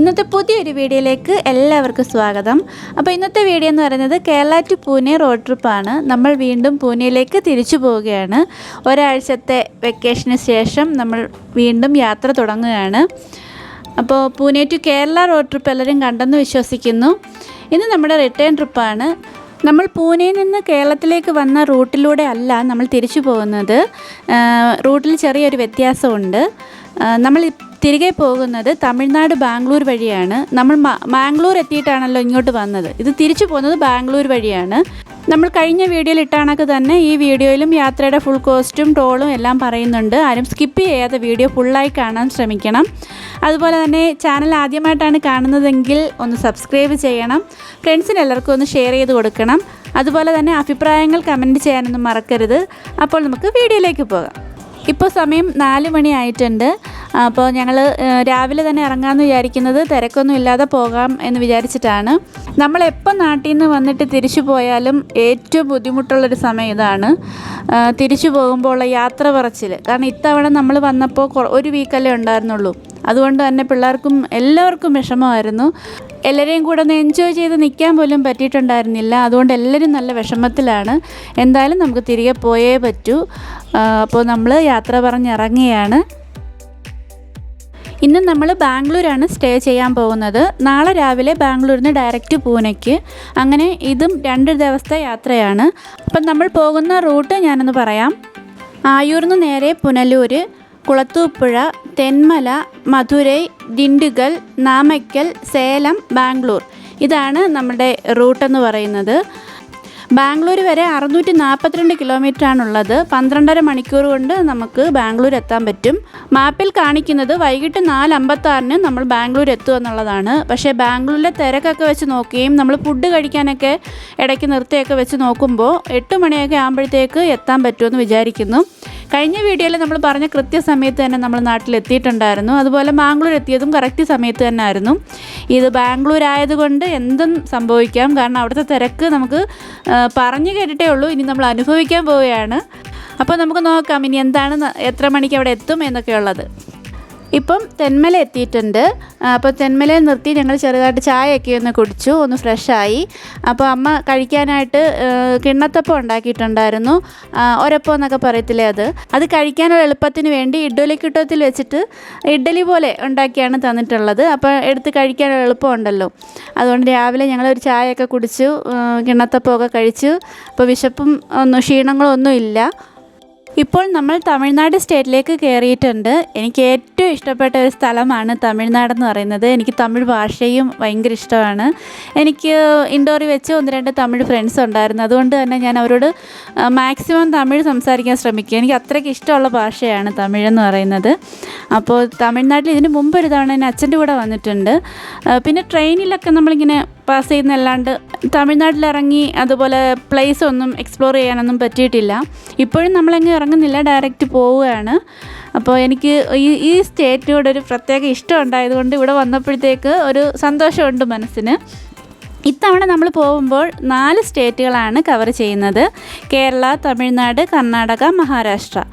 ഇന്നത്തെ പുതിയൊരു വീഡിയോയിലേക്ക് എല്ലാവർക്കും സ്വാഗതം. അപ്പോൾ ഇന്നത്തെ വീഡിയോ എന്ന് പറയുന്നത് കേരള ടു പൂനെ റോഡ് ട്രിപ്പാണ്. നമ്മൾ വീണ്ടും പൂനെയിലേക്ക് തിരിച്ചു പോവുകയാണ്. ഒരാഴ്ചത്തെ വെക്കേഷന് ശേഷം നമ്മൾ വീണ്ടും യാത്ര തുടങ്ങുകയാണ്. അപ്പോൾ Pune to Kerala road trip എല്ലാവരും കണ്ടെന്ന് വിശ്വസിക്കുന്നു. ഇന്ന് നമ്മുടെ റിട്ടേൺ ട്രിപ്പാണ്. നമ്മൾ പൂനെയിൽ നിന്ന് കേരളത്തിലേക്ക് വന്ന റൂട്ടിലൂടെ അല്ല നമ്മൾ തിരിച്ചു പോകുന്നത്. റൂട്ടിൽ ചെറിയൊരു വ്യത്യാസമുണ്ട്. നമ്മൾ തിരികെ പോകുന്നത് തമിഴ്നാട് ബാംഗ്ലൂർ വഴിയാണ്. നമ്മൾ മാംഗ്ലൂർ എത്തിയിട്ടാണല്ലോ ഇങ്ങോട്ട് വന്നത്. ഇത് തിരിച്ചു പോകുന്നത് ബാംഗ്ലൂർ വഴിയാണ്. നമ്മൾ കഴിഞ്ഞ വീഡിയോയിൽ ഇട്ടാണക്ക് തന്നെ ഈ വീഡിയോയിലും യാത്രയുടെ ഫുൾ കോസ്റ്റും ടോളും എല്ലാം പറയുന്നുണ്ട്. ആരും സ്കിപ്പ് ചെയ്യാതെ വീഡിയോ ഫുള്ളായി കാണാൻ ശ്രമിക്കണം. അതുപോലെ തന്നെ ചാനൽ ആദ്യമായിട്ടാണ് കാണുന്നതെങ്കിൽ ഒന്ന് സബ്സ്ക്രൈബ് ചെയ്യണം. ഫ്രണ്ട്സിന് എല്ലാവർക്കും ഒന്ന് ഷെയർ ചെയ്ത് കൊടുക്കണം. അതുപോലെ തന്നെ അഭിപ്രായങ്ങൾ കമൻറ്റ് ചെയ്യാനൊന്നും മറക്കരുത്. അപ്പോൾ നമുക്ക് വീഡിയോയിലേക്ക് പോകാം. ഇപ്പോൾ സമയം 4 മണി ആയിട്ടുണ്ട്. അപ്പോൾ ഞങ്ങൾ രാവിലെ തന്നെ ഇറങ്ങാമെന്ന് വിചാരിക്കുന്നത് തിരക്കൊന്നും ഇല്ലാതെ പോകാം എന്ന് വിചാരിച്ചിട്ടാണ്. നമ്മളെപ്പോൾ നാട്ടിൽ നിന്ന് വന്നിട്ട് തിരിച്ചു പോയാലും ഏറ്റവും ബുദ്ധിമുട്ടുള്ളൊരു സമയം ഇതാണ്, തിരിച്ചു പോകുമ്പോൾ ഉള്ള യാത്ര പറച്ചിൽ. കാരണം ഇത്തവണ നമ്മൾ വന്നപ്പോൾ 1 വീക്കല്ലേ ഉണ്ടായിരുന്നുള്ളൂ. അതുകൊണ്ട് തന്നെ പിള്ളേർക്കും എല്ലാവർക്കും വിഷമമായിരുന്നു. എല്ലാവരെയും കൂടെ ഒന്ന് എൻജോയ് ചെയ്ത് നിൽക്കാൻ പോലും പറ്റിയിട്ടുണ്ടായിരുന്നില്ല. അതുകൊണ്ട് എല്ലാവരും നല്ല വിഷമത്തിലാണ്. എന്തായാലും നമുക്ക് തിരികെ പോയേ പറ്റൂ. അപ്പോൾ നമ്മൾ യാത്ര പറഞ്ഞിറങ്ങുകയാണ്. ഇന്ന് നമ്മൾ ബാംഗ്ലൂരാണ് സ്റ്റേ ചെയ്യാൻ പോകുന്നത്. നാളെ രാവിലെ ബാംഗ്ലൂരിൽ നിന്ന് ഡയറക്റ്റ് പൂനെക്ക്. അങ്ങനെ ഇതും 2 ദിവസത്തെ യാത്രയാണ്. അപ്പം നമ്മൾ പോകുന്ന റൂട്ട് ഞാനൊന്ന് പറയാം. ആയൂരിൽ നിന്ന് നേരെ പുനലൂർ, കുളത്തൂപ്പുഴ, തെന്മല, മധുരൈ, ദിണ്ടുഗൽ, നാമക്കൽ, സേലം, ബാംഗ്ലൂർ. ഇതാണ് നമ്മുടെ റൂട്ടെന്ന് പറയുന്നത്. ബാംഗ്ലൂർ വരെ 642 കിലോമീറ്ററാണുള്ളത്. 12.5 മണിക്കൂർ കൊണ്ട് നമുക്ക് ബാംഗ്ലൂർ എത്താൻ പറ്റും. മാപ്പിൽ കാണിക്കുന്നത് വൈകിട്ട് 4:56 നമ്മൾ ബാംഗ്ലൂർ എത്തുമെന്നുള്ളതാണ്. പക്ഷേ ബാംഗ്ലൂരിലെ തിരക്കൊക്കെ വെച്ച് നോക്കുകയും നമ്മൾ ഫുഡ് കഴിക്കാനൊക്കെ ഇടയ്ക്ക് നിർത്തിയൊക്കെ വെച്ച് നോക്കുമ്പോൾ 8 മണിയൊക്കെ ആകുമ്പോഴത്തേക്ക് എത്താൻ പറ്റുമെന്ന് വിചാരിക്കുന്നു. കഴിഞ്ഞ വീഡിയോയിൽ നമ്മൾ പറഞ്ഞ കൃത്യസമയത്ത് തന്നെ നമ്മൾ നാട്ടിലെത്തിയിട്ടുണ്ടായിരുന്നു. അതുപോലെ ബാംഗ്ലൂർ എത്തിയതും കറക്റ്റ് സമയത്ത് തന്നെ ആയിരുന്നു. ഇത് ബാംഗ്ലൂർ ആയതുകൊണ്ട് എന്തും സംഭവിക്കാം. കാരണം അവിടുത്തെ തിരക്ക് നമുക്ക് പറഞ്ഞു കേട്ടിട്ടേ ഉള്ളൂ. ഇനി നമ്മൾ അനുഭവിക്കാൻ പോവുകയാണ്. അപ്പോൾ നമുക്ക് നോക്കാം ഇനി എന്താണ്, എത്ര മണിക്ക് അവിടെ എത്തും എന്നൊക്കെയുള്ളത്. ഇപ്പം തെന്മല എത്തിയിട്ടുണ്ട്. അപ്പോൾ തെന്മലയിൽ നിർത്തി ഞങ്ങൾ ചെറുതായിട്ട് ചായയൊക്കെ ഒന്ന് കുടിച്ചു, ഒന്ന് ഫ്രഷായി. അപ്പോൾ അമ്മ കഴിക്കാനായിട്ട് കിണ്ണത്തപ്പം ഉണ്ടാക്കിയിട്ടുണ്ടായിരുന്നു. ഒരപ്പം എന്നൊക്കെ പറയത്തില്ലേ, അത് കഴിക്കാനുള്ള എളുപ്പത്തിന് വേണ്ടി ഇഡ്ഡലിക്കുട്ടത്തിൽ വെച്ചിട്ട് ഇഡ്ഡലി പോലെ ഉണ്ടാക്കിയാണ് തന്നിട്ടുള്ളത്. അപ്പോൾ എടുത്ത് കഴിക്കാനുള്ള എളുപ്പമുണ്ടല്ലോ. അതുകൊണ്ട് രാവിലെ ഞങ്ങളൊരു ചായയൊക്കെ കുടിച്ചു, കിണ്ണത്തപ്പമൊക്കെ കഴിച്ചു. അപ്പോൾ വിശപ്പും ക്ഷീണങ്ങളൊന്നും ഇല്ല. ഇപ്പോൾ നമ്മൾ തമിഴ്നാട് സ്റ്റേറ്റിലേക്ക് കയറിയിട്ടുണ്ട്. എനിക്ക് ഏറ്റവും ഇഷ്ടപ്പെട്ട ഒരു സ്ഥലമാണ് തമിഴ്നാടെന്ന് പറയുന്നത്. എനിക്ക് തമിഴ് ഭാഷയും ഭയങ്കര ഇഷ്ടമാണ്. എനിക്ക് ഇൻഡോറിൽ വെച്ച് 1-2 തമിഴ് ഫ്രണ്ട്സ് ഉണ്ടായിരുന്നു. അതുകൊണ്ട് തന്നെ ഞാൻ അവരോട് മാക്സിമം തമിഴ് സംസാരിക്കാൻ ശ്രമിക്കും. എനിക്ക് അത്രയ്ക്ക് ഇഷ്ടമുള്ള ഭാഷയാണ് തമിഴെന്ന് പറയുന്നത്. അപ്പോൾ തമിഴ്നാട്ടിൽ ഇതിന് മുമ്പ് ഒരു തവണ എൻ്റെ അച്ഛൻ്റെ കൂടെ വന്നിട്ടുണ്ട്. പിന്നെ ട്രെയിനിലൊക്കെ നമ്മളിങ്ങനെ പാസ് ചെയ്യുന്നല്ലാണ്ട് തമിഴ്നാട്ടിലിറങ്ങി അതുപോലെ പ്ലേസ് ഒന്നും എക്സ്പ്ലോർ ചെയ്യാനൊന്നും പറ്റിയിട്ടില്ല. ഇപ്പോഴും നമ്മളെങ്ങും ഇറങ്ങുന്നില്ല, ഡയറക്റ്റ് പോവുകയാണ്. അപ്പോൾ എനിക്ക് ഈ സ്റ്റേറ്റിനോടൊരു പ്രത്യേക ഇഷ്ടം ഉണ്ടായതുകൊണ്ട് ഇവിടെ വന്നപ്പോഴത്തേക്ക് ഒരു സന്തോഷമുണ്ട് മനസ്സിന്. ഇത്തവണ നമ്മൾ പോകുമ്പോൾ 4 സ്റ്റേറ്റുകളാണ് കവർ ചെയ്യുന്നത്: കേരള, തമിഴ്നാട്, കർണാടക, മഹാരാഷ്ട്ര.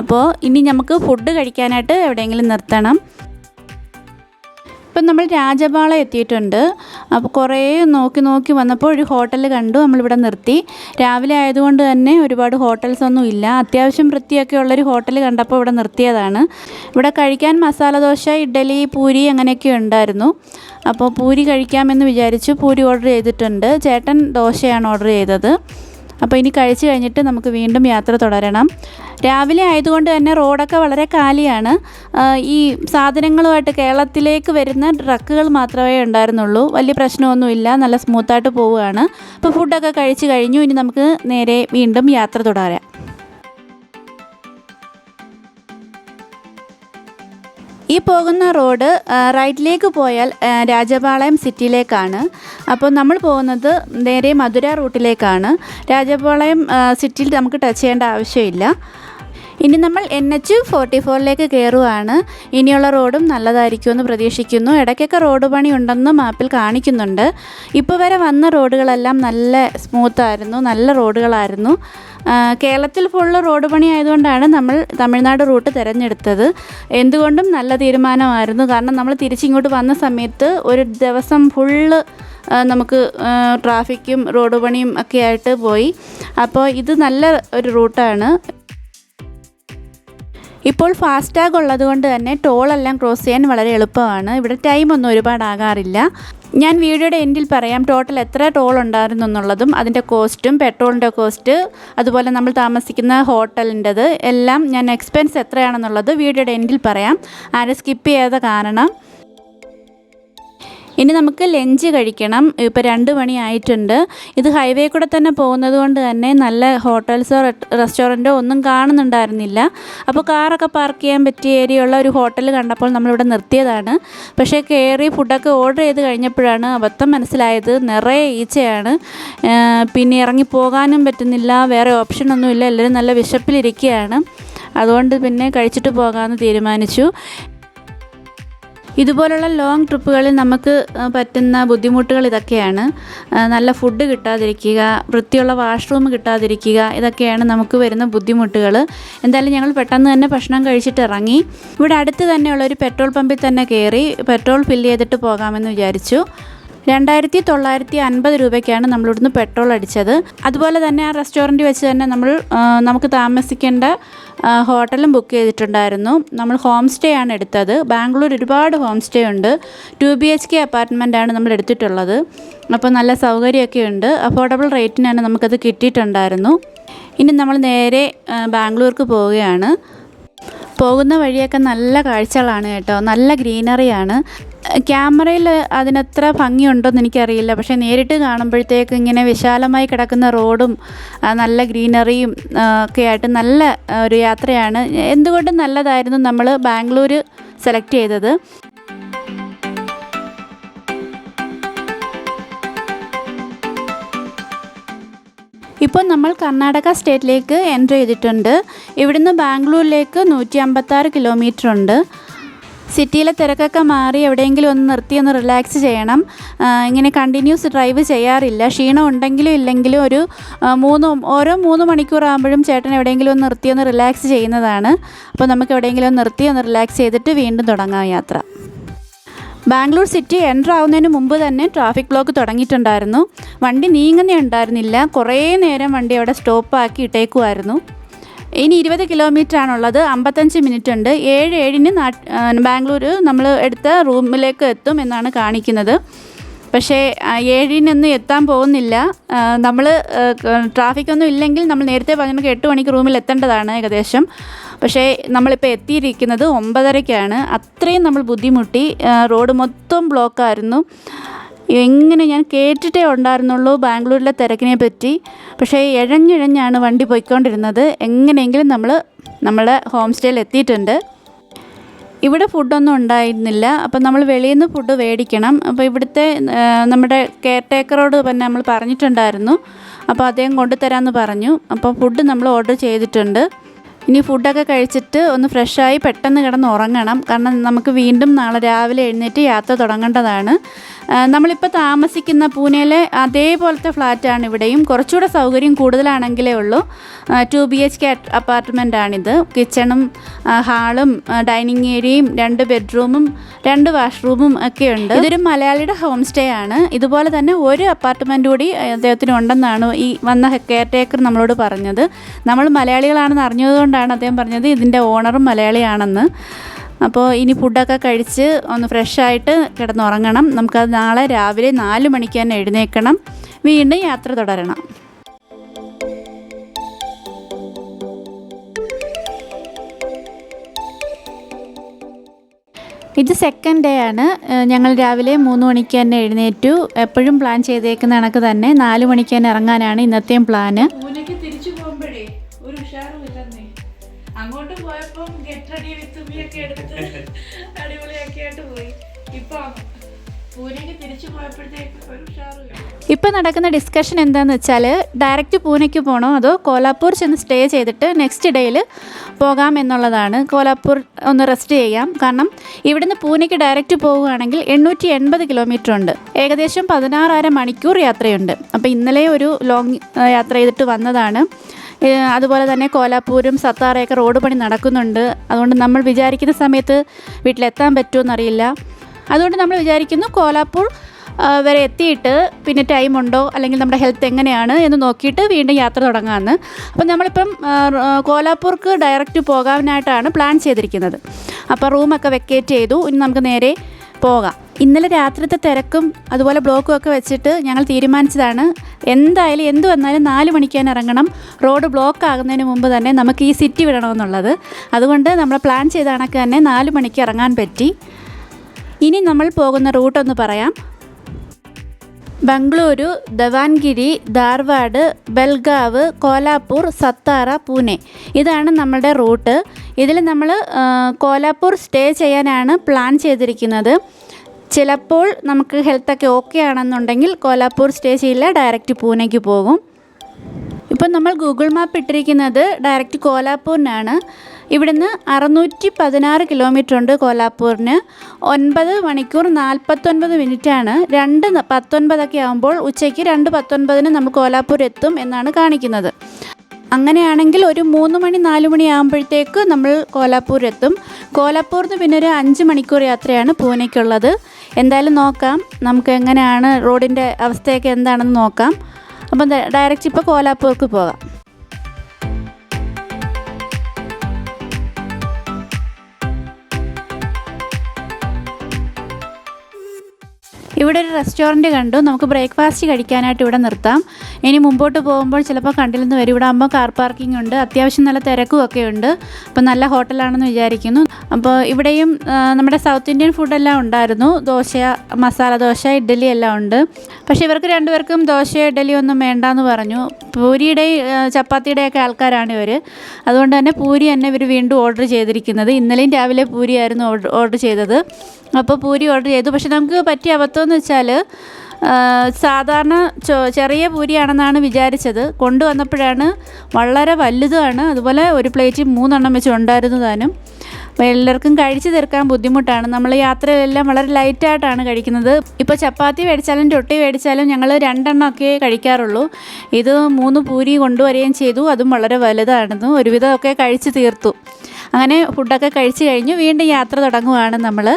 അപ്പോൾ ഇനി നമുക്ക് ഫുഡ് കഴിക്കാനായിട്ട് എവിടെയെങ്കിലും നിർത്തണം. ഇപ്പം നമ്മൾ രാജപാള എത്തിയിട്ടുണ്ട്. അപ്പോൾ കുറേ നോക്കി വന്നപ്പോൾ ഒരു ഹോട്ടൽ കണ്ടു. നമ്മളിവിടെ നിർത്തി. രാവിലെ ആയതുകൊണ്ട് തന്നെ ഒരുപാട് ഹോട്ടൽസ് ഒന്നും ഇല്ല. അത്യാവശ്യം വൃത്തിയൊക്കെ ഉള്ളൊരു ഹോട്ടൽ കണ്ടപ്പോൾ ഇവിടെ നിർത്തിയതാണ്. ഇവിടെ കഴിക്കാൻ മസാല ദോശ, ഇഡ്ഡലി, പൂരി അങ്ങനെയൊക്കെ ഉണ്ടായിരുന്നു. അപ്പോൾ പൂരി കഴിക്കാമെന്ന് വിചാരിച്ചു. പൂരി ഓർഡർ ചെയ്തിട്ടുണ്ട്. ചേട്ടൻ ദോശയാണ് ഓർഡർ ചെയ്തത്. അപ്പോൾ ഇനി കഴിച്ച് കഴിഞ്ഞിട്ട് നമുക്ക് വീണ്ടും യാത്ര തുടരണം. രാവിലെ ആയതുകൊണ്ട് തന്നെ റോഡൊക്കെ വളരെ കാലിയാണ്. ഈ സാധനങ്ങളുമായിട്ട് കേരളത്തിലേക്ക് വരുന്ന ട്രക്കുകൾ മാത്രമേ ഉണ്ടായിരുന്നുള്ളൂ. വലിയ പ്രശ്നമൊന്നുമില്ല, നല്ല സ്മൂത്തായിട്ട് പോവുകയാണ്. അപ്പോൾ ഫുഡൊക്കെ കഴിച്ച് കഴിഞ്ഞു. ഇനി നമുക്ക് നേരെ വീണ്ടും യാത്ര തുടരാം. ഈ പോകുന്ന റോഡ് റൈറ്റിലേക്ക് പോയാൽ രാജപാളയം സിറ്റിയിലേക്കാണ്. അപ്പോൾ നമ്മൾ പോകുന്നത് നേരെ മധുര റൂട്ടിലേക്കാണ്. രാജപാളയം സിറ്റിയിൽ നമുക്ക് ടച്ച് ചെയ്യേണ്ട ആവശ്യമില്ല. ഇനി നമ്മൾ NH44 കയറുവാണ്. ഇനിയുള്ള റോഡും നല്ലതായിരിക്കുമെന്ന് പ്രതീക്ഷിക്കുന്നു. ഇടയ്ക്കൊക്കെ റോഡ് പണി ഉണ്ടെന്ന് മാപ്പിൽ കാണിക്കുന്നുണ്ട്. ഇപ്പോൾ വരെ വന്ന റോഡുകളെല്ലാം നല്ല സ്മൂത്തായിരുന്നു, നല്ല റോഡുകളായിരുന്നു. കേരളത്തിൽ ഫുള്ള് റോഡ് പണി ആയതുകൊണ്ടാണ് നമ്മൾ തമിഴ്നാട് റൂട്ട് തിരഞ്ഞെടുത്തത്. എന്തുകൊണ്ടും നല്ല തീരുമാനമായിരുന്നു. കാരണം നമ്മൾ തിരിച്ചിങ്ങോട്ട് വന്ന സമയത്ത് ഒരു ദിവസം ഫുള്ള് നമുക്ക് ട്രാഫിക്കും റോഡ് പണിയും ഒക്കെ ആയിട്ട് പോയി. അപ്പോൾ ഇത് നല്ല ഒരു റൂട്ടാണ്. ഇപ്പോൾ ഫാസ്ടാഗ് ഉള്ളത് കൊണ്ട് തന്നെ ടോളെല്ലാം ക്രോസ് ചെയ്യാൻ വളരെ എളുപ്പമാണ്. ഇവിടെ ടൈമൊന്നും ഒരുപാടാകാറില്ല. ഞാൻ വീഡിയോയുടെ എൻഡിൽ പറയാം ടോട്ടൽ എത്ര ടോൾ ഉണ്ടായിരുന്നു എന്നുള്ളതും അതിൻ്റെ കോസ്റ്റും പെട്രോളിൻ്റെ കോസ്റ്റ്, അതുപോലെ നമ്മൾ താമസിക്കുന്ന ഹോട്ടലിൻ്റെത് എല്ലാം ഞാൻ എക്സ്പെൻസ് എത്രയാണെന്നുള്ളത് വീഡിയോയുടെ എൻഡിൽ പറയാം. ആരും സ്കിപ്പ് ചെയ്യാതെ കാണണം. ഇനി നമുക്ക് ലഞ്ച് കഴിക്കണം. ഇപ്പോൾ 2 മണി ആയിട്ടുണ്ട്. ഇത് ഹൈവേ കൂടെ തന്നെ പോകുന്നത് കൊണ്ട് തന്നെ നല്ല ഹോട്ടൽസോ റെസ്റ്റോറൻറ്റോ ഒന്നും കാണുന്നുണ്ടായിരുന്നില്ല. അപ്പോൾ കാറൊക്കെ പാർക്ക് ചെയ്യാൻ പറ്റിയ ഏരിയ ഉള്ള ഒരു ഹോട്ടൽ കണ്ടപ്പോൾ നമ്മളിവിടെ നിർത്തിയതാണ്. പക്ഷേ കയറി ഫുഡൊക്കെ ഓർഡർ ചെയ്ത് കഴിഞ്ഞപ്പോഴാണ് അബദ്ധം മനസ്സിലായത്. നിറയെ ഈച്ചയാണ്. പിന്നെ ഇറങ്ങി പോകാനും പറ്റുന്നില്ല. വേറെ ഓപ്ഷനൊന്നുമില്ല. എല്ലാവരും നല്ല വിശപ്പിലിരിക്കുകയാണ്. അതുകൊണ്ട് പിന്നെ കഴിച്ചിട്ട് പോകാമെന്ന് തീരുമാനിച്ചു. ഇതുപോലുള്ള ലോങ് ട്രിപ്പുകളിൽ നമുക്ക് പറ്റുന്ന ബുദ്ധിമുട്ടുകൾ ഇതൊക്കെയാണ്. നല്ല ഫുഡ് കിട്ടാതിരിക്കുക, വൃത്തിയുള്ള വാഷ്റൂം കിട്ടാതിരിക്കുക, ഇതൊക്കെയാണ് നമുക്ക് വരുന്ന ബുദ്ധിമുട്ടുകൾ. എന്തായാലും ഞങ്ങൾ പെട്ടെന്ന് തന്നെ ഭക്ഷണം കഴിച്ചിട്ട് ഇറങ്ങി. ഇവിടെ അടുത്ത് തന്നെയുള്ളൊരു പെട്രോൾ പമ്പിൽ തന്നെ കയറി പെട്രോൾ ഫില്ല് ചെയ്തിട്ട് പോകാമെന്ന് വിചാരിച്ചു. 2950 രൂപയ്ക്കാണ് നമ്മളിവിടുന്ന് പെട്രോൾ അടിച്ചത്. അതുപോലെ തന്നെ ആ റെസ്റ്റോറൻറ്റ് വെച്ച് തന്നെ നമുക്ക് താമസിക്കേണ്ട ഹോട്ടലും ബുക്ക് ചെയ്തിട്ടുണ്ടായിരുന്നു. നമ്മൾ ഹോം സ്റ്റേ ആണ് എടുത്തത്. ബാംഗ്ലൂർ ഒരുപാട് ഹോം സ്റ്റേ ഉണ്ട്. 2 BHK അപ്പാർട്ട്മെൻറ്റാണ് നമ്മൾ എടുത്തിട്ടുള്ളത്. അപ്പോൾ നല്ല സൗകര്യമൊക്കെ ഉണ്ട്. അഫോർഡബിൾ റേറ്റിനാണ് നമുക്കത് കിട്ടിയിട്ടുണ്ടായിരുന്നു. ഇനി നമ്മൾ നേരെ ബാംഗ്ലൂർക്ക് പോവുകയാണ്. പോകുന്ന വഴിയൊക്കെ നല്ല കാഴ്ചകളാണ് കേട്ടോ. നല്ല ഗ്രീനറിയാണ്. ക്യാമറയിൽ അതിനത്ര ഭംഗിയുണ്ടോയെന്ന് എനിക്കറിയില്ല. പക്ഷേ നേരിട്ട് കാണുമ്പോഴത്തേക്ക് ഇങ്ങനെ വിശാലമായി കിടക്കുന്ന റോഡും നല്ല ഗ്രീനറിയും ഒക്കെ ആയിട്ട് നല്ല ഒരു യാത്രയാണ്. എന്തുകൊണ്ടും നല്ലതായിരുന്നു നമ്മൾ ബാംഗ്ലൂർ സെലക്ട് ചെയ്തത്. ഇപ്പോൾ നമ്മൾ കർണാടക സ്റ്റേറ്റിലേക്ക് എൻ്റർ ചെയ്തിട്ടുണ്ട്. ഇവിടുന്ന് ബാംഗ്ലൂരിലേക്ക് 156 കിലോമീറ്റർ ഉണ്ട്. സിറ്റിയിലെ തിരക്കൊക്കെ മാറി എവിടെയെങ്കിലും ഒന്ന് നിർത്തി ഒന്ന് റിലാക്സ് ചെയ്യണം. ഇങ്ങനെ കണ്ടിന്യൂസ് ഡ്രൈവ് ചെയ്യാറില്ല. ക്ഷീണം ഉണ്ടെങ്കിലും ഇല്ലെങ്കിലും ഓരോ 3 മണിക്കൂർ ആകുമ്പോഴും ചേട്ടൻ എവിടെയെങ്കിലും ഒന്ന് നിർത്തി ഒന്ന് റിലാക്സ് ചെയ്യുന്നതാണ്. അപ്പോൾ നമുക്ക് എവിടെയെങ്കിലും ഒന്ന് നിർത്തി ഒന്ന് റിലാക്സ് ചെയ്തിട്ട് വീണ്ടും തുടങ്ങാം യാത്ര. ബാംഗ്ലൂർ സിറ്റി എൻ്റർ ആവുന്നതിന് മുമ്പ് തന്നെ ട്രാഫിക് ബ്ലോക്ക് തുടങ്ങിയിട്ടുണ്ടായിരുന്നു. വണ്ടി നീങ്ങുന്നേ ഉണ്ടായിരുന്നില്ല. കുറേ നേരം വണ്ടി അവിടെ സ്റ്റോപ്പാക്കി ഇട്ടേക്കുമായിരുന്നു. ഇനി 20 കിലോമീറ്റർ ആണുള്ളത്. 55 മിനിറ്റ് ഉണ്ട്. 7:07 ബാംഗ്ലൂർ നമ്മൾ എടുത്ത റൂമിലേക്ക് എത്തും എന്നാണ് കാണിക്കുന്നത്. പക്ഷേ 7:00 എത്താൻ പോകുന്നില്ല. നമ്മൾ ട്രാഫിക്കൊന്നും ഇല്ലെങ്കിൽ നമ്മൾ നേരത്തെ പറഞ്ഞ 8 മണിക്ക് റൂമിൽ എത്തേണ്ടതാണ് ഏകദേശം. പക്ഷേ നമ്മളിപ്പോൾ എത്തിയിരിക്കുന്നത് 9:30-ക്കാണ്. അത്രയും നമ്മൾ ബുദ്ധിമുട്ടി. റോഡ് മൊത്തം ബ്ലോക്കായിരുന്നു. എങ്ങനെ ഞാൻ കേട്ടിട്ടേ ഉണ്ടായിരുന്നുള്ളൂ ബാംഗ്ലൂരിലെ തിരക്കിനെ പറ്റി. പക്ഷേ ഇഴഞ്ഞിഴഞ്ഞാണ് വണ്ടി പോയിക്കൊണ്ടിരുന്നത്. എങ്ങനെയെങ്കിലും നമ്മളെ ഹോം സ്റ്റേയിൽ എത്തിയിട്ടുണ്ട്. ഇവിടെ ഫുഡൊന്നും ഉണ്ടായിരുന്നില്ല. അപ്പം നമ്മൾ വെളിയിൽ നിന്ന് ഫുഡ് മേടിക്കണം. അപ്പോൾ ഇവിടുത്തെ നമ്മുടെ കെയർ ടേക്കറോട് തന്നെ നമ്മൾ പറഞ്ഞിട്ടുണ്ടായിരുന്നു. അപ്പോൾ അദ്ദേഹം കൊണ്ടുതരാമെന്ന് പറഞ്ഞു. അപ്പോൾ ഫുഡ് നമ്മൾ ഓർഡർ ചെയ്തിട്ടുണ്ട്. ഇനി ഫുഡൊക്കെ കഴിച്ചിട്ട് ഒന്ന് ഫ്രഷായി പെട്ടെന്ന് കിടന്ന് ഉറങ്ങണം. കാരണം നമുക്ക് വീണ്ടും നാളെ രാവിലെ എഴുന്നേറ്റ് യാത്ര തുടങ്ങേണ്ടതാണ്. നമ്മളിപ്പോൾ താമസിക്കുന്ന പൂനെയിലെ അതേപോലത്തെ ഫ്ലാറ്റാണ് ഇവിടെയും. കുറച്ചുകൂടെ സൗകര്യം കൂടുതലാണെങ്കിലേ ഉള്ളൂ. 2 BHK അപ്പാർട്ട്മെൻറ്റാണിത്. കിച്ചണും ഹാളും ഡൈനിങ് ഏരിയയും 2 ബെഡ്റൂമും 2 വാഷ്റൂമും ഒക്കെ ഉണ്ട്. ഇതൊരു മലയാളിയുടെ ഹോം സ്റ്റേ ആണ്. ഇതുപോലെ തന്നെ ഒരു അപ്പാർട്ട്മെൻറ്റ് കൂടി അദ്ദേഹത്തിന് ഉണ്ടെന്നാണ് ഈ വന്ന കെയർ ടേക്കർ നമ്മളോട് പറഞ്ഞത്. നമ്മൾ മലയാളികളാണെന്ന് അറിഞ്ഞതുകൊണ്ടാണ് അദ്ദേഹം പറഞ്ഞത് ഇതിൻ്റെ ഓണറും മലയാളിയാണെന്ന്. അപ്പോൾ ഇനി ഫുഡൊക്കെ കഴിച്ച് ഒന്ന് ഫ്രഷായിട്ട് കിടന്നുറങ്ങണം. നമുക്കത് നാളെ രാവിലെ 4 മണിക്ക് തന്നെ എഴുന്നേൽക്കണം. വീണ്ടും യാത്ര തുടരണം. ഇത് സെക്കൻഡ് ഡേ ആണ്. ഞങ്ങൾ രാവിലെ 3 മണിക്ക് തന്നെ എഴുന്നേറ്റു. എപ്പോഴും പ്ലാൻ ചെയ്തേക്കുന്ന കണക്ക് തന്നെ 4 മണിക്ക് തന്നെ ഇറങ്ങാനാണ് ഇന്നത്തെയും പ്ലാന്. തിരിച്ചു പോകുമ്പോഴേ ഒരു ഉഷാറുമില്ലെന്നേ. അങ്ങോട്ട് പോയപ്പോൾ ഗെറ്റ് റെഡി വിത്ത് മീ ഒക്കെ എടുത്ത് അടിപൊളിയാക്കിയായിട്ട് പോയി. ഇപ്പോൾ ഇപ്പം നടക്കുന്ന ഡിസ്കഷൻ എന്താണെന്ന് വെച്ചാൽ ഡയറക്റ്റ് പൂനെക്ക് പോകണോ അതോ കോലാപ്പൂർ ചെന്ന് സ്റ്റേ ചെയ്തിട്ട് നെക്സ്റ്റ് ഡേയിൽ പോകാം എന്നുള്ളതാണ്. കോലാപ്പൂർ ഒന്ന് റെസ്റ്റ് ചെയ്യാം. കാരണം ഇവിടുന്ന് പൂനെക്ക് ഡയറക്റ്റ് പോവുകയാണെങ്കിൽ 880 കിലോമീറ്റർ ഉണ്ട്. ഏകദേശം 16.5 മണിക്കൂർ യാത്രയുണ്ട്. അപ്പോൾ ഇന്നലെ ഒരു ലോങ് യാത്ര ചെയ്തിട്ട് വന്നതാണ്. അതുപോലെ തന്നെ കോലാപ്പൂരും സത്താറയൊക്കെ റോഡ് പണി നടക്കുന്നുണ്ട്. അതുകൊണ്ട് നമ്മൾ വിചാരിക്കുന്ന സമയത്ത് വീട്ടിലെത്താൻ പറ്റുമെന്നറിയില്ല. അതുകൊണ്ട് നമ്മൾ വിചാരിക്കുന്നു കോലാപ്പൂർ വരെ എത്തിയിട്ട് പിന്നെ ടൈമുണ്ടോ അല്ലെങ്കിൽ നമ്മുടെ ഹെൽത്ത് എങ്ങനെയാണ് എന്ന് നോക്കിയിട്ട് വീണ്ടും യാത്ര തുടങ്ങാമെന്ന്. അപ്പം നമ്മളിപ്പം കോലാപ്പൂർക്ക് ഡയറക്റ്റ് പോകാനായിട്ടാണ് പ്ലാൻ ചെയ്തിരിക്കുന്നത്. അപ്പോൾ റൂമൊക്കെ വെക്കേറ്റ് ചെയ്തു. ഇനി നമുക്ക് നേരെ പോകാം. ഇന്നലെ രാത്രിത്തെ തിരക്കും അതുപോലെ ബ്ലോക്കും ഒക്കെ വെച്ചിട്ട് ഞങ്ങൾ തീരുമാനിച്ചതാണ് എന്തായാലും എന്ത് വന്നാലും 4 മണിക്ക് തന്നെ ഇറങ്ങണം. റോഡ് ബ്ലോക്ക് ആകുന്നതിന് മുമ്പ് തന്നെ നമുക്ക് ഈ സിറ്റി വിടണമെന്നുള്ളത്. അതുകൊണ്ട് നമ്മൾ പ്ലാൻ ചെയ്ത കണക്ക് തന്നെ 4 മണിക്ക് ഇറങ്ങാൻ പറ്റി. ഇനി നമ്മൾ പോകുന്ന റൂട്ടൊന്ന് പറയാം. ബംഗളൂരു, ദവാൻഗിരി, ധാർവാഡ്, ബെൽഗാവ്, കോലാപ്പൂർ, സത്താറ, പൂനെ ഇതാണ് നമ്മുടെ റൂട്ട്. ഇതിൽ നമ്മൾ കോലാപ്പൂർ സ്റ്റേ ചെയ്യാനാണ് പ്ലാൻ ചെയ്തിരിക്കുന്നത്. ചിലപ്പോൾ നമുക്ക് ഹെൽത്തൊക്കെ ഓക്കെ ആണെന്നുണ്ടെങ്കിൽ കോലാപ്പൂർ സ്റ്റേ ചെയ്യില്ല, ഡയറക്റ്റ് പൂനെക്ക് പോകും. ഇപ്പം നമ്മൾ ഗൂഗിൾ മാപ്പ് ഇട്ടിരിക്കുന്നത് ഡയറക്റ്റ് കോലാപ്പൂരിനാണ്. ഇവിടുന്ന് 616 കിലോമീറ്റർ ഉണ്ട് കോലാപ്പൂരിന്. 9 മണിക്കൂർ 49 മിനിറ്റാണ്. 2:19 ആകുമ്പോൾ ഉച്ചയ്ക്ക് 2:19 നമ്മൾ കോലാപ്പൂർ എത്തും എന്നാണ് കാണിക്കുന്നത്. അങ്ങനെയാണെങ്കിൽ ഒരു 3 മണി 4 മണി ആകുമ്പോഴത്തേക്ക് നമ്മൾ കോലാപ്പൂർ എത്തും. കോലാപ്പൂരിന് പിന്നെ ഒരു 5 മണിക്കൂർ യാത്രയാണ് പൂനെക്കുള്ളത്. എന്തായാലും നോക്കാം നമുക്ക് എങ്ങനെയാണ് റോഡിൻ്റെ അവസ്ഥയൊക്കെ എന്താണെന്ന് നോക്കാം. അപ്പം ഡയറക്റ്റ് ഇപ്പോൾ കോലാപ്പൂർക്ക് പോകാം. ഇവിടെ ഒരു റെസ്റ്റോറൻറ്റ് കണ്ടു. നമുക്ക് ബ്രേക്ക്ഫാസ്റ്റ് കഴിക്കാനായിട്ട് ഇവിടെ നിർത്താം. ഇനി മുമ്പോട്ട് പോകുമ്പോൾ ചിലപ്പോൾ കണ്ടില്ലെന്ന് വരും. ഇവിടെ ആകുമ്പോൾ കാർ പാർക്കിംഗ് ഉണ്ട്. അത്യാവശ്യം നല്ല തിരക്കും ഒക്കെ ഉണ്ട്. അപ്പോൾ നല്ല ഹോട്ടലാണെന്ന് വിചാരിക്കുന്നു. അപ്പോൾ ഇവിടെയും നമ്മുടെ സൗത്ത് ഇന്ത്യൻ ഫുഡെല്ലാം ഉണ്ടായിരുന്നു. ദോശ, മസാല ദോശ, ഇഡ്ഡലി എല്ലാം ഉണ്ട്. പക്ഷേ ഇവർക്ക് രണ്ടുപേർക്കും ദോശയോ ഇഡ്ഡലിയോ ഒന്നും വേണ്ടാന്ന് പറഞ്ഞു. പൂരിയുടെയും ചപ്പാത്തിയുടെയൊക്കെ ആൾക്കാരാണ് ഇവർ. അതുകൊണ്ട് തന്നെ പൂരി തന്നെ ഇവർ വീണ്ടും ഓർഡർ ചെയ്തിരിക്കുന്നത്. ഇന്നലെയും രാവിലെ പൂരിയായിരുന്നു ഓർഡർ ചെയ്തത്. അപ്പോൾ പൂരി ഓർഡർ ചെയ്തു. പക്ഷെ നമുക്ക് പറ്റിയ അബദ്ധമെന്ന് വെച്ചാൽ സാധാരണ ചെറിയ പൂരിയാണെന്നാണ് വിചാരിച്ചത്. കൊണ്ടുവന്നപ്പോഴാണ് വളരെ വലുതാണ്. അതുപോലെ ഒരു പ്ലേറ്റ് 3 എണ്ണം വെച്ച് ഉണ്ടായിരുന്നു താനും. അപ്പോൾ എല്ലാവർക്കും കഴിച്ച് തീർക്കാൻ ബുദ്ധിമുട്ടാണ്. നമ്മൾ യാത്രയിലെല്ലാം വളരെ ലൈറ്റായിട്ടാണ് കഴിക്കുന്നത്. ഇപ്പോൾ ചപ്പാത്തി മേടിച്ചാലും റൊട്ടി മേടിച്ചാലും ഞങ്ങൾ 2 എണ്ണമൊക്കെ കഴിക്കാറുള്ളൂ. ഇത് 3 പൂരി കൊണ്ടുവരികയും ചെയ്തു. അതും വളരെ വലുതായിരുന്നു. ഒരുവിധമൊക്കെ കഴിച്ച് തീർത്തു. അങ്ങനെ ഫുഡൊക്കെ കഴിച്ച് കഴിഞ്ഞു വീണ്ടും യാത്ര തുടങ്ങുകയാണ് നമ്മൾ.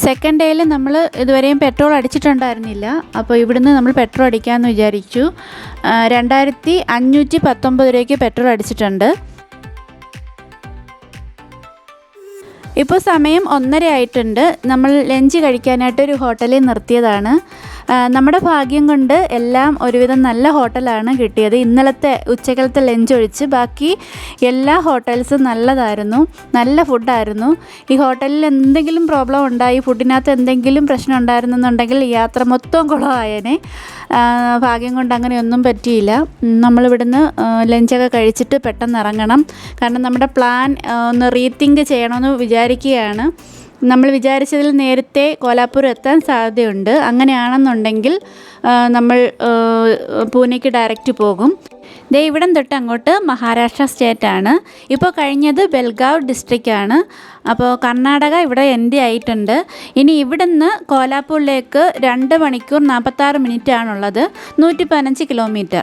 സെക്കൻഡ് ഡേയിൽ നമ്മൾ ഇതുവരെയും പെട്രോൾ അടിച്ചിട്ടുണ്ടായിരുന്നില്ല. അപ്പോൾ ഇവിടുന്ന് നമ്മൾ പെട്രോൾ അടിക്കാമെന്ന് വിചാരിച്ചു. 2519 രൂപയ്ക്ക് പെട്രോൾ അടിച്ചിട്ടുണ്ട്. ഇപ്പോൾ സമയം 1:30 ആയിട്ടുണ്ട്. നമ്മൾ ലഞ്ച് കഴിക്കാനായിട്ട് ഒരു ഹോട്ടലിൽ നിർത്തിയതാണ്. നമ്മുടെ ഭാഗ്യം കൊണ്ട് എല്ലാം ഒരുവിധം നല്ല ഹോട്ടലാണ് കിട്ടിയത്. ഇന്നലത്തെ ഉച്ചക്കലത്തെ ലഞ്ച് ഒഴിച്ച് ബാക്കി എല്ലാ ഹോട്ടൽസും നല്ലതായിരുന്നു. നല്ല ഫുഡായിരുന്നു. ഈ ഹോട്ടലിൽ എന്തെങ്കിലും പ്രോബ്ലം ഉണ്ടായി, ഫുഡിനകത്ത് എന്തെങ്കിലും പ്രശ്നം ഉണ്ടായിരുന്നെന്നുണ്ടെങ്കിൽ യാത്ര മൊത്തം കുളമായേനെ. ഭാഗ്യം കൊണ്ട് അങ്ങനെയൊന്നും പറ്റിയില്ല. നമ്മളിവിടുന്ന് ലഞ്ചൊക്കെ കഴിച്ചിട്ട് പെട്ടെന്ന് ഇറങ്ങണം. കാരണം നമ്മുടെ പ്ലാൻ ഒന്ന് റീതിങ്ക് ചെയ്യണമെന്ന് വിചാരിക്കുകയാണ്. നമ്മൾ വിചാരിച്ചതിൽ നേരത്തെ കോലാപ്പൂർ എത്താൻ സാധ്യതയുണ്ട്. അങ്ങനെയാണെന്നുണ്ടെങ്കിൽ നമ്മൾ പൂനെക്ക് ഡയറക്റ്റ് പോകും. ദേ ഇവിടം തൊട്ട് അങ്ങോട്ട് മഹാരാഷ്ട്ര സ്റ്റേറ്റാണ്. ഇപ്പോൾ കഴിഞ്ഞത് ബെൽഗാവ് ഡിസ്ട്രിക്റ്റാണ്. അപ്പോൾ കർണാടക ഇവിടെ എൻഡ് ആയിട്ടുണ്ട്. ഇനി ഇവിടുന്ന് കോലാപ്പൂരിലേക്ക് 2 മണിക്കൂർ 46 മിനിറ്റാണുള്ളത്. 115 കിലോമീറ്റർ.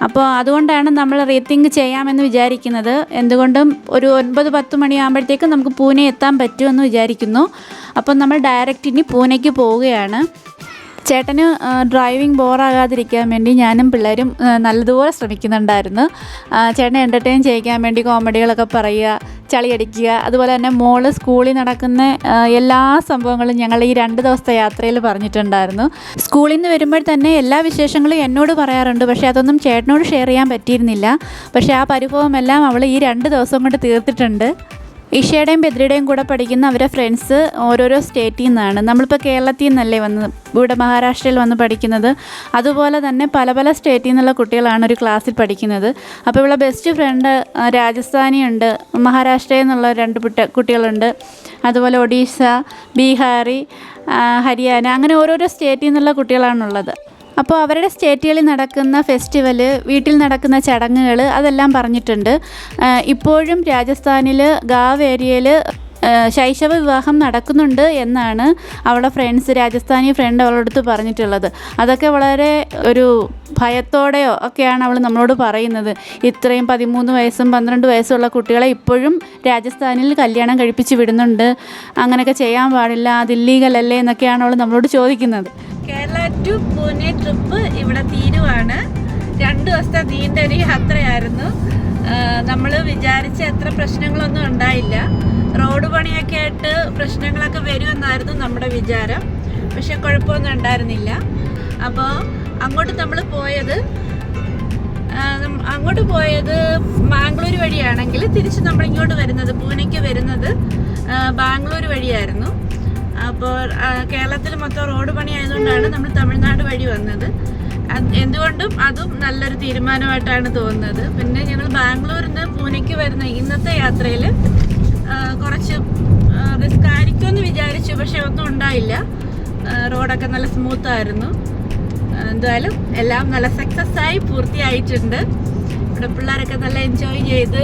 അപ്പോൾ അതുകൊണ്ടാണ് നമ്മൾ റീതിങ്ക് ചെയ്യാമെന്ന് വിചാരിക്കുന്നത്. എന്തുകൊണ്ടും ഒരു 9-10 മണിയാകുമ്പോഴത്തേക്കും നമുക്ക് പൂനെ എത്താൻ പറ്റുമെന്ന് വിചാരിക്കുന്നു. അപ്പം നമ്മൾ ഡയറക്റ്റ് ഇനി പൂനെക്ക് പോവുകയാണ്. ചേട്ടന് ഡ്രൈവിംഗ് ബോറാകാതിരിക്കാൻ വേണ്ടി ഞാനും പിള്ളേരും നല്ലതുപോലെ ശ്രമിക്കുന്നുണ്ടായിരുന്നു. ചേട്ടനെ എൻ്റർടൈൻ ചെയ്യിക്കാൻ വേണ്ടി കോമഡികളൊക്കെ പറയുക, ചളിയടിക്കുക. അതുപോലെ തന്നെ മോള് സ്കൂളിൽ നടക്കുന്ന എല്ലാ സംഭവങ്ങളും ഞങ്ങൾ ഈ 2 ദിവസത്തെ യാത്രയിൽ പറഞ്ഞിട്ടുണ്ടായിരുന്നു. സ്കൂളിൽ നിന്ന് വരുമ്പോൾ തന്നെ എല്ലാ വിശേഷങ്ങളും എന്നോട് പറയാറുണ്ട്. പക്ഷേ അതൊന്നും ചേട്ടനോട് ഷെയർ ചെയ്യാൻ പറ്റിയിരുന്നില്ല. പക്ഷേ ആ പരിഭവമെല്ലാം അവൾ ഈ 2 ദിവസം കൊണ്ട് തീർത്തിട്ടുണ്ട്. ഇഷയുടെയും ബദ്രിയുടെയും കൂടെ പഠിക്കുന്ന അവരെ ഫ്രണ്ട്സ് ഓരോരോ സ്റ്റേറ്റിൽ നിന്നാണ്. നമ്മളിപ്പോൾ കേരളത്തിൽ നിന്നല്ലേ വന്ന് ഇവിടെ മഹാരാഷ്ട്രയിൽ വന്ന് പഠിക്കുന്നത്, അതുപോലെ തന്നെ പല പല സ്റ്റേറ്റിൽ നിന്നുള്ള കുട്ടികളാണ് ഒരു ക്ലാസ്സിൽ പഠിക്കുന്നത്. അപ്പോൾ ഇവിടെ ബെസ്റ്റ് ഫ്രണ്ട് രാജസ്ഥാനിയുണ്ട്, മഹാരാഷ്ട്രയിൽ നിന്നുള്ള 2 കുട്ടികളുണ്ട്, അതുപോലെ ഒഡീഷ, ബീഹാറി, ഹരിയാന, അങ്ങനെ ഓരോരോ സ്റ്റേറ്റിൽ നിന്നുള്ള കുട്ടികളാണുള്ളത്. അപ്പോൾ അവരുടെ സ്റ്റേറ്റുകളിൽ നടക്കുന്ന ഫെസ്റ്റിവൽ, വീട്ടിൽ നടക്കുന്ന ചടങ്ങുകൾ, അതെല്ലാം പറഞ്ഞിട്ടുണ്ട്. ഇപ്പോഴും രാജസ്ഥാനിൽ ഗാവ് ഏരിയയിൽ ശൈശവ വിവാഹം നടക്കുന്നുണ്ട് എന്നാണ് അവളുടെ ഫ്രണ്ട്സ്, രാജസ്ഥാനി ഫ്രണ്ട് അവളുടെ അടുത്ത് പറഞ്ഞിട്ടുള്ളത്. അതൊക്കെ വളരെ ഒരു ഭയത്തോടെയോ ഒക്കെയാണ് അവൾ നമ്മളോട് പറയുന്നത്. ഇത്രയും 13 വയസ്സും 12 വയസ്സുള്ള കുട്ടികളെ ഇപ്പോഴും രാജസ്ഥാനിൽ കല്യാണം കഴിപ്പിച്ച് വിടുന്നുണ്ട്, അങ്ങനെയൊക്കെ ചെയ്യാൻ പാടില്ല, അത് ഇല്ലീഗലല്ലേ എന്നൊക്കെയാണ് അവൾ നമ്മളോട് ചോദിക്കുന്നത്. കേരള ടു പൂനെ ട്രിപ്പ് ഇവിടെ തീരുവാണ്. 2 ദിവസത്തെ നീണ്ട ഒരു യാത്രയായിരുന്നു. നമ്മൾ വിചാരിച്ച അത്ര പ്രശ്നങ്ങളൊന്നും ഉണ്ടായില്ല. റോഡ് പണിയൊക്കെ ആയിട്ട് പ്രശ്നങ്ങളൊക്കെ വരുമെന്നായിരുന്നു നമ്മുടെ വിചാരം, പക്ഷെ കുഴപ്പമൊന്നും ഉണ്ടായിരുന്നില്ല. അപ്പോൾ അങ്ങോട്ട് പോയത് ബാംഗ്ലൂർ വഴിയാണെങ്കിൽ തിരിച്ച് നമ്മളിങ്ങോട്ട് വരുന്നത്, പൂനെക്ക് വരുന്നത് ബാംഗ്ലൂർ വഴിയായിരുന്നു. അപ്പോൾ കേരളത്തിൽ മൊത്തം റോഡ് പണി ആയതുകൊണ്ടാണ് നമ്മൾ തമിഴ്നാട് വഴി വന്നത്. എന്തുകൊണ്ടും അതും നല്ലൊരു തീരുമാനമായിട്ടാണ് തോന്നുന്നത്. പിന്നെ ഞങ്ങൾ ബാംഗ്ലൂരിൽ നിന്ന് പൂനെക്ക് വരുന്ന ഇന്നത്തെ യാത്രയിൽ കുറച്ച് റിസ്ക് ആയിരിക്കുമെന്ന് വിചാരിച്ചു, പക്ഷെ ഒന്നും ഉണ്ടായില്ല. റോഡൊക്കെ നല്ല സ്മൂത്തായിരുന്നു. എന്തായാലും എല്ലാം നല്ല സക്സസ് ആയി പൂർത്തിയായിട്ടുണ്ട്. ഇവിടെ പിള്ളേരൊക്കെ നല്ല എൻജോയ് ചെയ്ത്,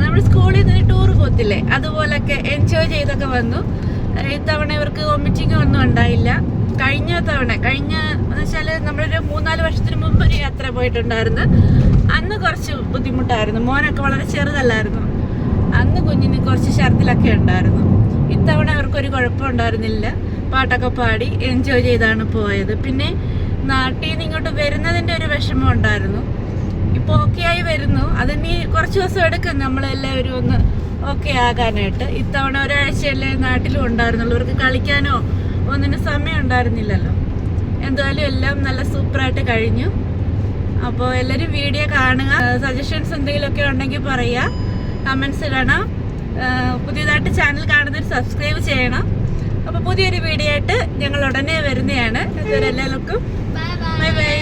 നമ്മൾ സ്കൂളിൽ നിന്ന് ടൂർ പോകത്തില്ലേ, അതുപോലൊക്കെ എൻജോയ് ചെയ്തൊക്കെ വന്നു. ഇത്തവണ ഇവർക്ക് വോമിറ്റിംഗ് ഒന്നും ഉണ്ടായില്ല. കഴിഞ്ഞ എന്ന് വെച്ചാൽ നമ്മളൊരു 3-4 വർഷത്തിന് മുമ്പ് ഒരു യാത്ര പോയിട്ടുണ്ടായിരുന്നു. അന്ന് കുറച്ച് ബുദ്ധിമുട്ടായിരുന്നു. മോനൊക്കെ വളരെ ചെറുതല്ലായിരുന്നു. അന്ന് കുഞ്ഞിന് കുറച്ച് ഛർദിലൊക്കെ ഉണ്ടായിരുന്നു. ഇത്തവണ അവർക്കൊരു കുഴപ്പമുണ്ടായിരുന്നില്ല. പാട്ടൊക്കെ പാടി എൻജോയ് ചെയ്താണ് പോയത്. പിന്നെ നാട്ടിൽ നിന്ന് ഇങ്ങോട്ട് വരുന്നതിൻ്റെ ഒരു വിഷമം ഉണ്ടായിരുന്നു. ഇപ്പോൾ ഓക്കെ ആയി വരുന്നു. അതിനി കുറച്ച് ദിവസം എടുക്കും നമ്മളെല്ലാവരും ഒന്ന് ഓക്കെ ആകാനായിട്ട്. ഇത്തവണ ഒരാഴ്ചയല്ലേ നാട്ടിലും ഉണ്ടായിരുന്നുള്ളൂ. ഇവർക്ക് കളിക്കാനോ ഒന്നിനും സമയം ഉണ്ടായിരുന്നില്ലല്ലോ. എന്തായാലും എല്ലാം നല്ല സൂപ്പറായിട്ട് കഴിഞ്ഞു. അപ്പോൾ എല്ലാവരും വീഡിയോ കാണുക. സജഷൻസ് എന്തെങ്കിലുമൊക്കെ ഉണ്ടെങ്കിൽ പറയുക, കമൻസ് ഇടണം. പുതിയതായിട്ട് ചാനൽ കാണുന്നവർ സബ്സ്ക്രൈബ് ചെയ്യണം. അപ്പോൾ പുതിയൊരു വീഡിയോ ആയിട്ട് ഞങ്ങൾ ഉടനെ വരുന്നതാണ്. അതുവരെ എല്ലാവർക്കും ബൈ ബൈ.